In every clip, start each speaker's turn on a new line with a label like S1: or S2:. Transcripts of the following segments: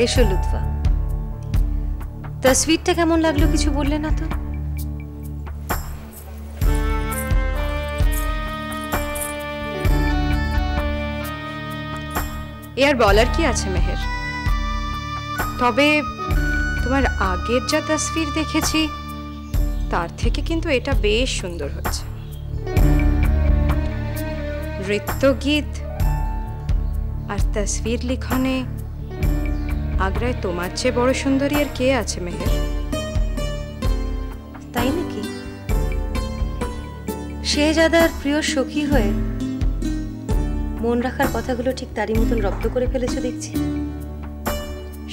S1: এসো লুৎফা, তসবিরটা কেমন লাগলো কিছু বললে না তো?
S2: এর বলার কি আছে মেহের, তবে তোমার আগের যা তসবির দেখেছি তার থেকে কিন্তু এটা বেশ সুন্দর হচ্ছে। নৃত্য, গীত আর তসবির লিখনে আগ্রায় তোমার চেয়ে বড় সুন্দরী আর কে আছে মেহের?
S1: তাই নাকি? শেহজাদার প্রিয় সখী হয়ে মন রাখার কথাগুলো ঠিক তারই মতন রপ্ত করে ফেলেছো দেখছি।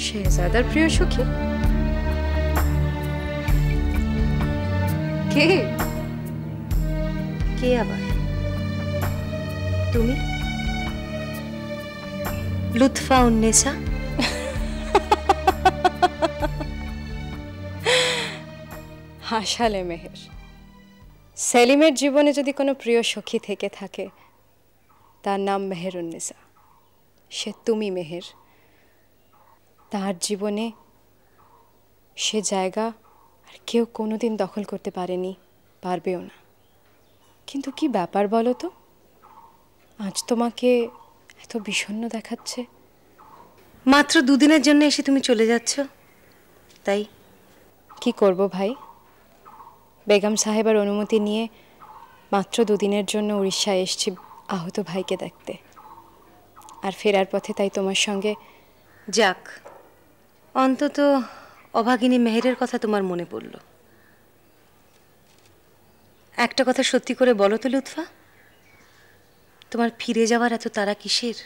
S2: শেহজাদার প্রিয় সখী কে?
S1: কে আবার? তুমি, লুৎফা উন্নেসা।
S2: হাসালে মেহের। সেলিমের জীবনে যদি কোনো প্রিয় সখী থেকে থাকে তার নাম মেহেরুন্নেসা। সে তুমি মেহের। তার জীবনে সে জায়গা আর কেউ কোনোদিন দখল করতে পারেনি, পারবেও না। কিন্তু কি ব্যাপার বলো তো, আজ তোমাকে এত বিষণ্ণ দেখাচ্ছে?
S1: মাত্র দুদিনের জন্য এসে তুমি চলে যাচ্ছ, তাই?
S2: কি করব ভাই, বেগম সাহেবের অনুমতি নিয়ে মাত্র দুদিনের জন্য উড়িষ্যায় এসেছি আহত ভাইকে দেখতে, আর ফেরার পথে তাই তোমার সঙ্গে।
S1: যাক, অন্তত অভাগিনী মেহেরের কথা তোমার মনে পড়ল। একটা কথা সত্যি করে বলো তো লুৎফা, তোমার ফিরে যাওয়ার এত তাড়া কিসের?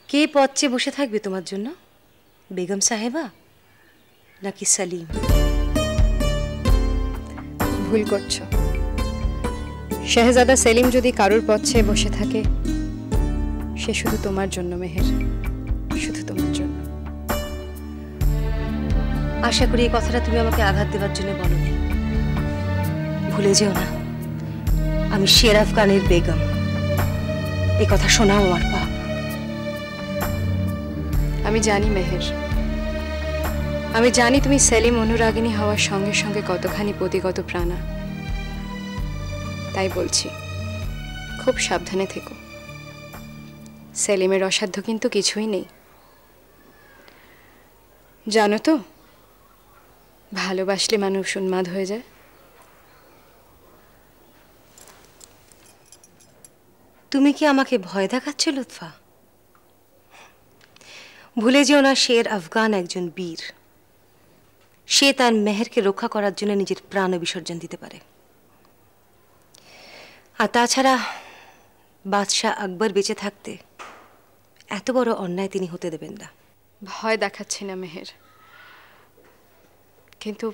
S1: কে পথ চেয়ে বসে থাকবে তোমার জন্য, বেগম সাহেবা নাকি সেলিম?
S2: ভুল করছো। শেহজাদা সেলিম যদি কারুর পথ চেয়ে বসে থাকে সে শুধু তোমার জন্য মেহের, শুধু তোমার জন্য।
S1: আশা করি এই কথাটা তুমি আমাকে আঘাত দেওয়ার জন্য বলোনি। ভুলে যেও না, আমি শের আফগানের বেগম। এই কথা শোনাও আমার পাপ।
S2: আমি জানি মেহের, আমি জানি তুমি সেলিম অনুরাগিনী হওয়ার সঙ্গে সঙ্গে কতখানি প্রতিগত প্রাণা। তাই বলছি, খুব সাবধানে থেকো। সেলিমের অসাধ্য কিন্তু কিছুই নেই। জানো তো, ভালোবাসলে মানুষ উন্মাদ হয়ে যায়।
S1: তুমি কি আমাকে ভয় দেখাচ্ছ লুৎফা? ভুলে যেও না, শের আফগান একজন বীর। সে তার মেহেরকে রক্ষা করার জন্য নিজের প্রাণ বিসর্জন দিতে পারে। আর তাছাড়া বাদশাহ আকবর বেঁচে থাকতে এত বড় অন্যায় তিনি হতে দেবেন না।
S2: ভয় দেখাচ্ছি না মেহের, কিন্তু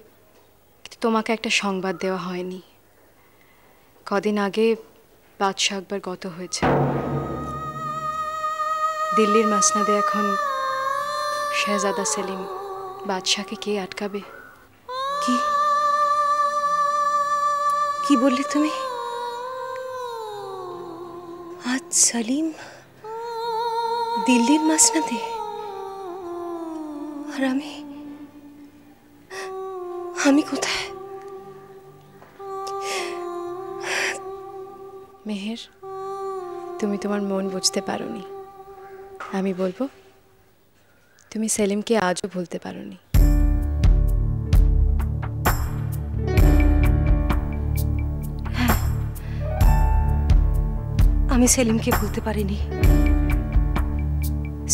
S2: তোমাকে একটা সংবাদ দেওয়া হয়নি। কদিন আগে বাদশাহ আকবর গত হয়েছে। দিল্লির মাসনাদে এখন শেহজাদা সেলিম। বাদশাহকে কে আটকাবে?
S1: কি কি বললে তুমি? আজ সেলিম দিল্লির মাসনাদে, আর আমি কোথায়?
S2: মেহের, তুমি তোমার মন বুঝতে পারোনি। আমি বলবো, তুমি সেলিমকে আজও ভুলতে পারোনি।
S1: হ্যাঁ, আমি সেলিমকে ভুলতে পারিনি।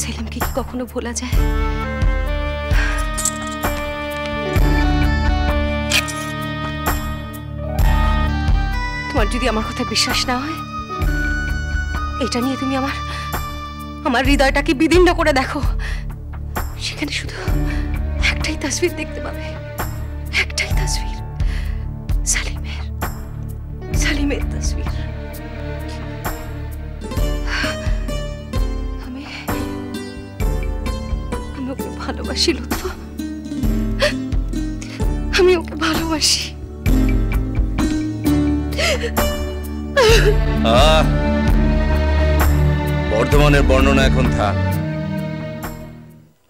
S1: সেলিমকে কি কখনো ভোলা যায়? তোমার যদি আমার কথা বিশ্বাস না হয়, এটা নিয়ে তুমি আমার হৃদয়টাকে বিদীর্ণ করে দেখো। সেখানে শুধু একটাই তসবির দেখতে পাবে, একটাই তসবির, সালিমের তসবির। আমি ওকে ভালোবাসি লুৎফা, আমি ওকে ভালোবাসি।
S3: বর্ধমানের বর্ণনা এখন থাক।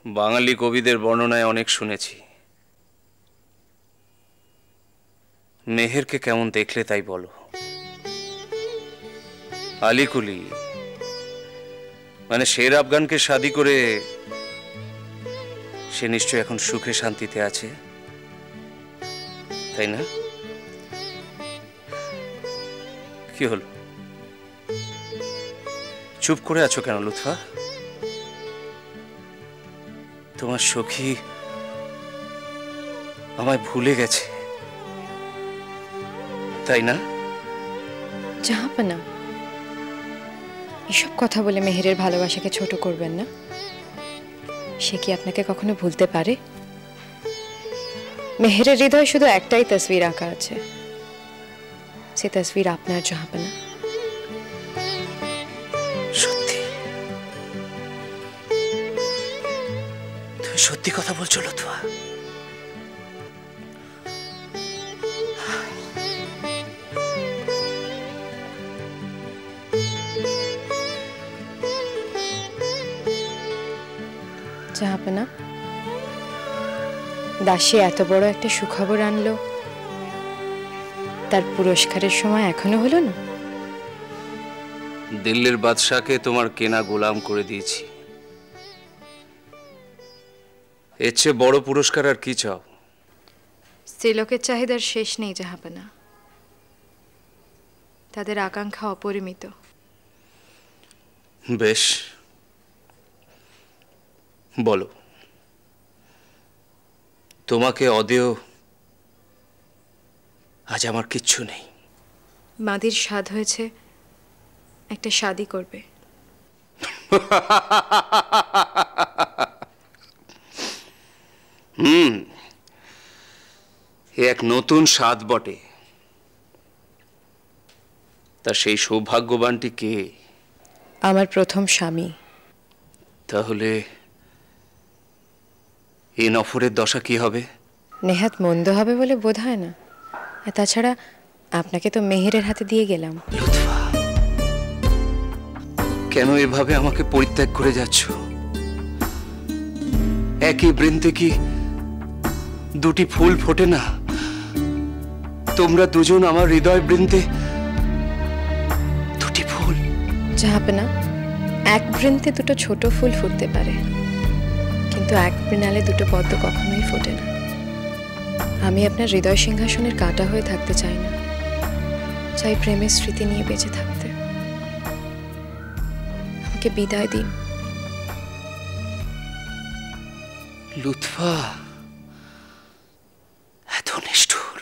S3: বাঙালি কবিদের বর্ণনায় অনেক শুনেছি। মেহেরকে কেমন দেখলে তাই বলো। আলিকুলি মানে শের আফগানকে শাদি করে সে নিশ্চয় এখন সুখে শান্তিতে আছে, তাই না? কি হলো, চুপ করে আছো কেন লুৎফা? তোমার সখী আমায় ভুলে গেছে, তাই না?
S2: জাহাপনা, এসব কথা বলে মেহেরের ভালোবাসাকে ছোট করবেন না। সে কি আপনাকে কখনো ভুলতে পারে? মেহেরের হৃদয় শুধু একটাই তসবির আঁকা আছে, সে তসবির আপনার জাহাপনা।
S3: সত্যি? তুমি সত্যি কথা বলছো লুৎফা?
S2: জাহাপনা, দাসী এত বড় একটা সুখবর আনলো, তার পুরস্কারের সময় এখনো হলো না?
S3: দিল্লির বাদশাকে তোমার কেনা গোলাম করে দিয়েছি, এর চেয়ে বড় পুরস্কার আর কি চাও?
S2: স্ত্রীলোকের চাহিদার শেষ নেই জাহাপনা, তাদের আকাঙ্ক্ষা অপরিমিত।
S3: বেশ, বলো, তোমাকে অদেয় আজ আমার কিচ্ছু নেই।
S2: মাদির স্বাদ হয়েছে একটা শাদি করবে।
S3: এক নতুন স্বাদ বটে। তা সেই সৌভাগ্যবানটি কে?
S2: আমার প্রথম স্বামী।
S3: তাহলে এই নফরের দশা কি হবে?
S2: নেহাত মন্দ হবে বলে বোধ হয় না। আর তাছাড়া আপনাকে তো মেহেরের হাতে দিয়ে গেলাম।
S3: লুৎফা, কেন এভাবে আমাকে পরিত্যাগ করে যাচ্ছ? একই বৃন্তে কি দুটি ফুল ফোটে না? তোমরা দুজন আমার হৃদয় বৃন্তে দুটি ফুল।
S2: জাহাপনা, এক বৃন্তে দুটো ছোট ফুল ফুটতে পারে, কিন্তু এক মৃণালে দুটো পদ্ম কখনোই ফোটে না। আমি আপনার হৃদয় সিংহাসনের কাঁটা হয়ে থাকতে চাই না, চাই প্রেমের স্মৃতি নিয়ে বেঁচে থাকতে। আমাকে বিদায় দিন।
S3: লুৎফা, এত নিষ্ঠুর,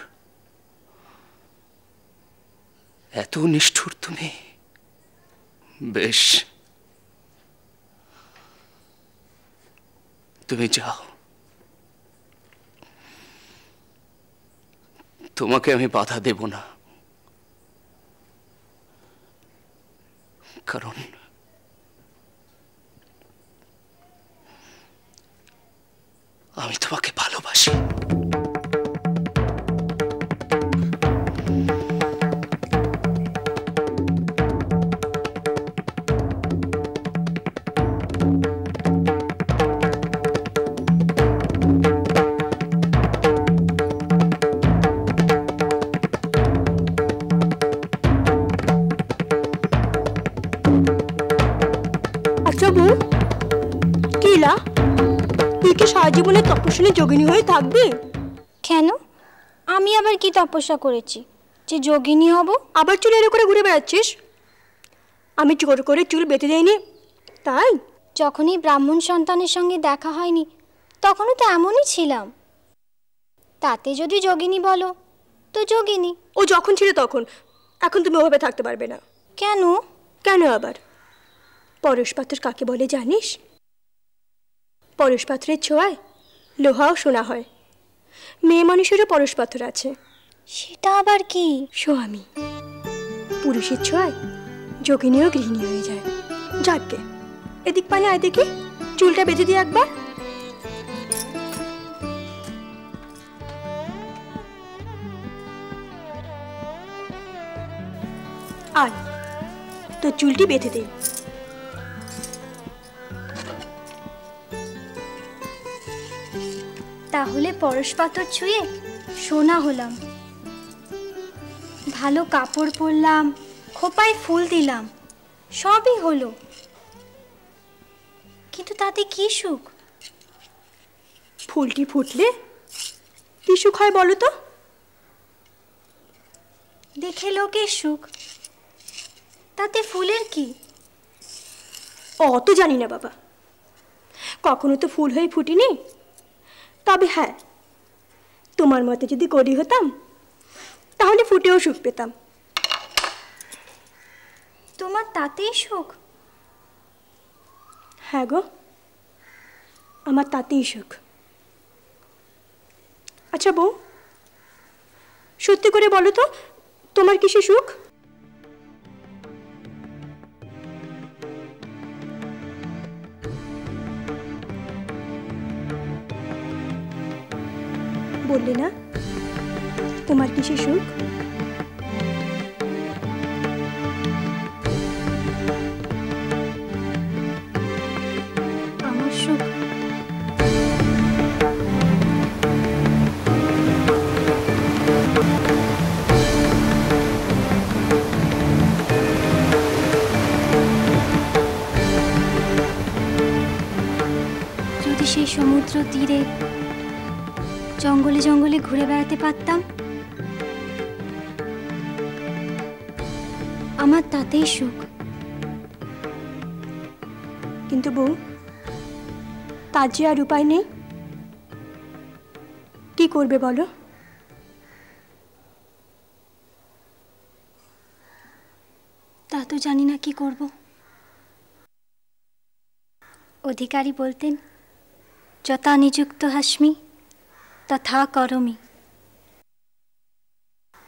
S3: এত নিষ্ঠুর তুমি? বেশ, তুমি যাও, তোমাকে আমি বাধা দেব না, কারণ আমি তোমাকে ভালোবাসি।
S4: আচ্ছা বউ, কিলা তুই কি সারা জীবনে তপস্বিনী যোগিনী হয়ে থাকবি?
S5: কেন? আমি আবার কি তপস্যা করেছি যে যোগিনী হব?
S4: আবার চুল এর করে ঘুরে বেড়াচ্ছিস? আমি জোর করে চুল বেঁধে দেয়নি তাই?
S5: যখনই ব্রাহ্মণ সন্তানের সঙ্গে দেখা হয়নি তখনও তো এমনই ছিলাম। তাতে যদি যোগিনী বলো তো যোগিনী।
S4: ও যখন ছিল তখন, এখন তুমি ওভাবে থাকতে পারবে না।
S5: কেন?
S4: কেন আবার? পরশ পাথর কাকে বলে জানিস? পরশ পাথরের ছোঁয়ায় লোহাও সোনা হয়। মেয়ে মানুষেরও পরশ পাথর আছে।
S5: সেটা আবার কি?
S4: স্বামী। পুরুষের ছোঁয়ায় যোগিনীও গৃহিণী হয়ে যায়। যাকে এদিক পানে আয় দেখি, চুলটা বেঁধে দিয়ে একবার। আয়, তোর চুলটি বেঁধে দে।
S5: তাহলে পরশ পাথর ছুঁয়ে সোনা হলাম, ভালো কাপড় পরলাম, খোপায় ফুল দিলাম, সবই হলো, কিন্তু তাতে কি সুখ?
S4: ফুলটি ফুটলে কি সুখ হয় বলো তো?
S5: দেখে লোকের সুখ, তাতে ফুলের কি?
S4: অত জানি না বাবা, কখনো তো ফুল হয়ে ফুটিনি। তবে হ্যাঁ, তোমার মতে যদি করি হতাম তাহলে ফুটেও সুখ পেতাম।
S5: তোমার তাতেই সুখ?
S4: হ্যাঁ গো, আমার তাতেই সুখ। আচ্ছা বউ, সত্যি করে বলো তো, তোমার কিসে সুখ? বললে না তোমার কিসে সুখ?
S5: আমার সুখ যদি সেই সমুদ্র তীরে জঙ্গলে জঙ্গলে ঘুরে বেড়াতে পারতাম, আমার তাতেই সুখ।
S4: কিন্তু বউ, তার যে আর উপায় নেই। কি করবে বলো?
S5: তা তো জানি না কি করব। অধিকারী বলতেন, যথা নিযুক্ত হাস্মি তথা করমি।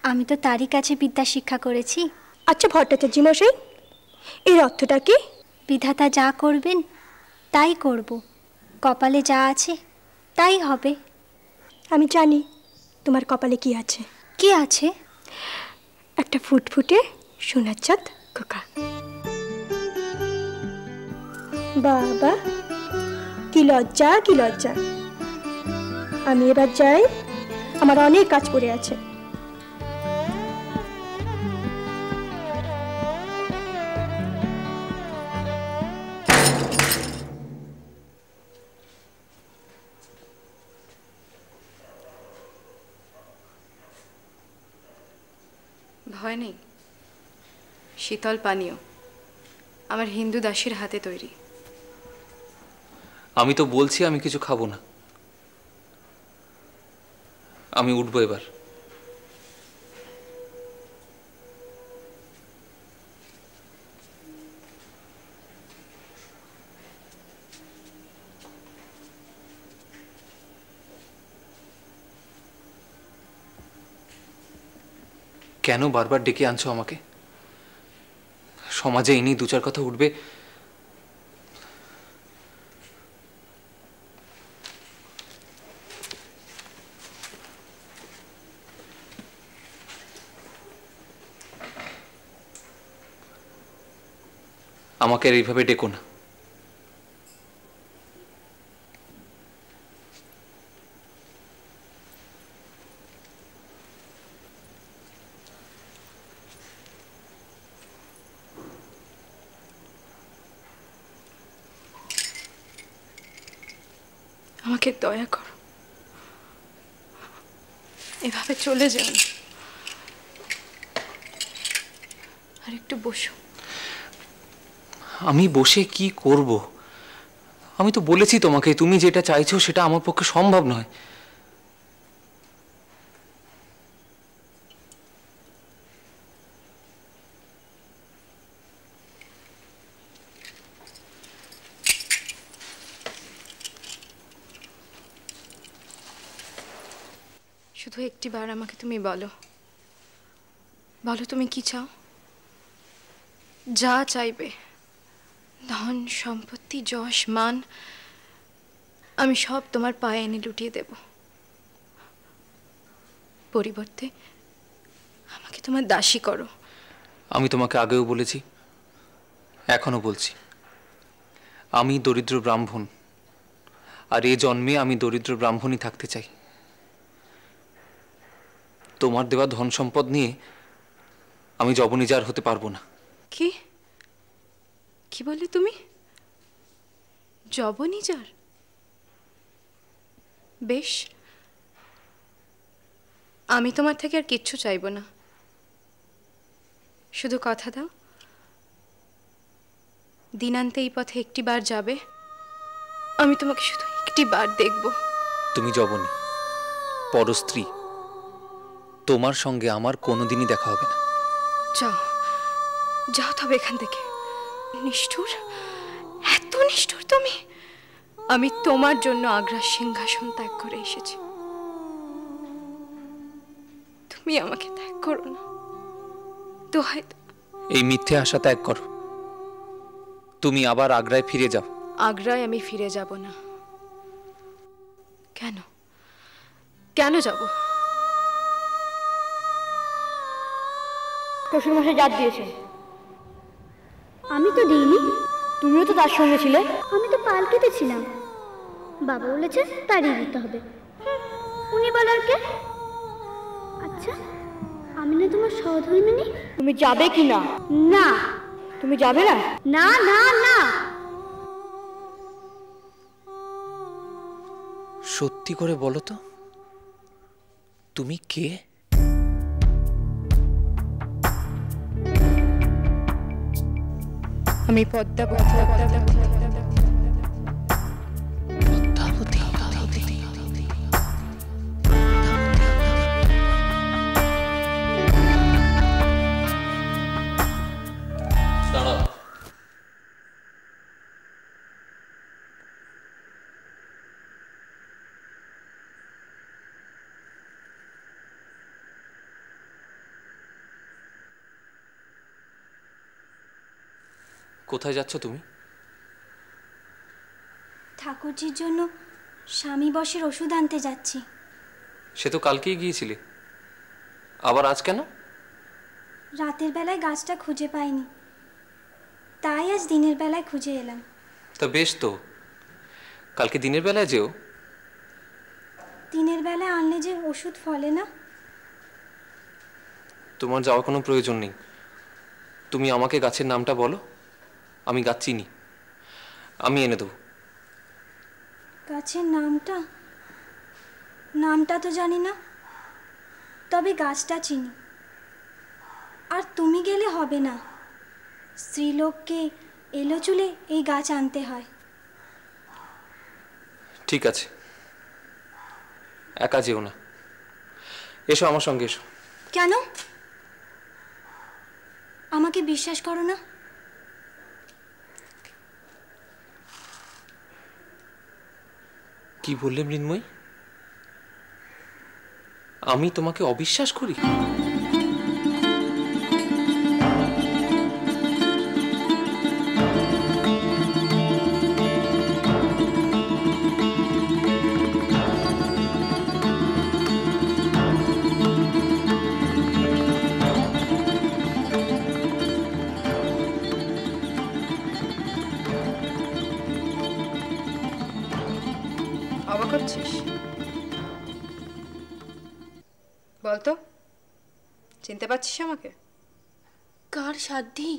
S5: আমি তো তারই কাছে বিদ্যা শিক্ষা করেছি।
S4: আচ্ছা ভট্টাচার্য মশাই, এর অর্থটা কি?
S5: বিধাতা যা করবেন তাই করব, কপালে যা আছে তাই হবে।
S4: আমি জানি তোমার কপালে কি আছে।
S5: কি আছে?
S4: একটা ফুটফুটে সোনার চাঁদ খোকা। বাবা, কি লজ্জা কি লজ্জা। আমি এবার যাই, আমার অনেক কাজ পড়ে আছে।
S2: ভয় নেই, শীতল পানীয় আমার হিন্দু দাসীর হাতে তৈরি।
S3: আমি তো বলছি আমি কিছু খাবো না। আমি উঠবো এবার। কেন বারবার ডেকে আনছো আমাকে? সমাজে ইনি দু চার কথা উঠবে, আমাকে আর এইভাবে ডেকো না।
S2: আমাকে দয়া করো, এভাবে চলে যেও না। আর একটু বসো।
S3: আমি বসে কি করব? আমি তো বলেছি তোমাকে, তুমি যেটা চাইছো সেটা আমার পক্ষে সম্ভব নয়।
S2: শুধু একটিবার আমাকে তুমি বলো, বলো তুমি কি চাও? যা চাইবে, ধন সম্পত্তি যশ মান, আমি সব তোমার পায়ে এনে লুটিয়ে দেব। পরিবর্তে আমাকে তোমার দাসী করো।
S3: আমি তোমাকে আগেও বলেছি, এখনো বলছি, আমি দরিদ্র ব্রাহ্মণ, আর এই জন্মে আমি দরিদ্র ব্রাহ্মণই থাকতে চাই। তোমার দেওয়া ধন সম্পদ নিয়ে আমি জবনিজার হতে পারবো না।
S2: কি কি বললে তুমি? জবনিজার? বেশ, আমি তোমার থেকে আর কিচ্ছু চাইবো না। শুধু কথা দাও, দিনান্তে এই পথে একটি বার যাবে, আমি তোমাকে শুধু একটি বার দেখব।
S3: তুমি জবনী, পরস্ত্রী, তোমার সঙ্গে আমার কোনোদিনই দেখা হবে না।
S2: যাও, যাও তবে এখান থেকে। নিষ্ঠুর, এত নিষ্ঠুর তুমি! আমি তোমার জন্য আগ্রার সিংহাসন ত্যাগ করে এসেছি, তুমি আমাকে ত্যাগ করো না, দোহাই।
S3: এই মিথ্যে আশা ত্যাগ করো, তুমি আবার আগ্রায় ফিরে যাও।
S2: আগ্রায় আমি ফিরে যাব না। কেন কেন যাব?
S6: শ্বশুরমশাই জাত দিয়েছেন। আমি তো দিইনি। তুমিও তো তার সঙ্গে ছিলে। আমি তো পালকিতে ছিলাম। বাবা বলেছে তারই দিতে হবে। উনি বলার কে? আচ্ছা, আমি না তোমার সহধর্মিনী। তুমি যাবে কি না? না। তুমি যাবে না? না না না।
S3: সত্যি করে বলো তো, তুমি কে?
S2: আমি পদ্মাবতী।
S3: কোথায় যাচ্ছ তুমি?
S5: ঠাকুরজির জন্য স্বামী বসের ওষুধ আনতে যাচ্ছি।
S3: সে তো কালকেই গিয়েছিলে, আবার আজ কেন?
S5: রাতের বেলায় গাছটা খুঁজে পাইনি, তাই আজ দিনের বেলায় খুঁজে এলাম।
S3: তা বেশ তো, কালকে দিনের বেলায় যেও।
S5: দিনের বেলায় আনলে যে ওষুধ ফলে না।
S3: তোমার যাওয়ার কোনো প্রয়োজন নেই। তুমি আমাকে গাছের নামটা বলো, আমি গাছ চিনি, আমি এনে দেবো।
S5: গাছের নামটা? নামটা তো জানি না, তবে গাছটা চিনি। আর তুমি গেলে হবে না, স্ত্রীলোককে এলো চুলে এই গাছ আনতে হয়।
S3: ঠিক আছে, একা যেও না, এসো আমার সঙ্গে এসো।
S5: কেন? আমাকে বিশ্বাস করো না?
S3: কি বললে মৃন্ময়ী? আমি তোমাকে অবিশ্বাস করি?
S2: অবাক হচ্ছিস? বলতো, চিনতে পারছিস আমাকে?
S1: কার সাধ্যি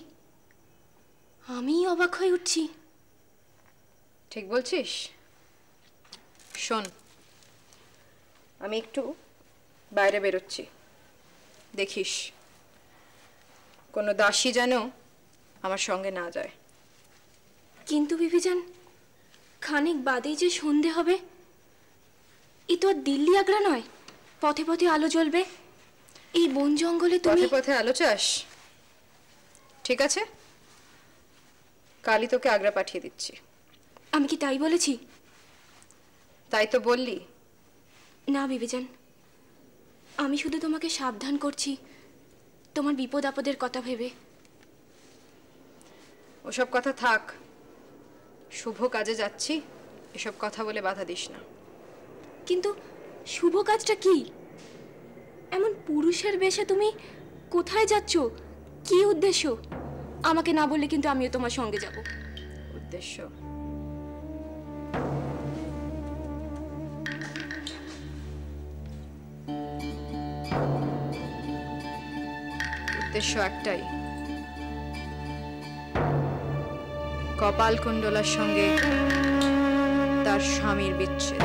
S1: আমি অবাক হয়ে উঠছি।
S2: ঠিক বলছিস? শোন, আমি একটু বাইরে বেরোচ্ছি, দেখিস কোনো দাসী যেন আমার সঙ্গে না যায়।
S1: কিন্তু বিবিজান, খানিক বাদেই যে সন্ধে হবে, এ তো আর দিল্লি আগ্রা নয়, পথে পথে আলো জ্বলবে। এই বন জঙ্গলে তুমি
S2: পথে পথে আলো চাস? ঠিক আছে, কালই তোকে আগ্রা পাঠিয়ে দিচ্ছি।
S1: আমি কি তাই বলেছি?
S2: তাই তো বললি।
S1: না বিবিজান, আমি শুধু তোমাকে সাবধান করছি, তোমার বিপদ আপদের কথা ভেবে।
S2: ওসব কথা থাক, শুভ কাজে যাচ্ছি, এসব কথা বলে বাধা দিস না।
S1: কিন্তু শুভ কাজটা কি? এমন পুরুষের বেশে তুমি কোথায় যাচ্ছ? কি উদ্দেশ্য? আমাকে না বললে কিন্তু আমিও তোমার সঙ্গে যাব।
S2: উদ্দেশ্য? উদ্দেশ্য একটাই, কপালকুণ্ডলার সঙ্গে তার স্বামীর বিচ্ছেদ।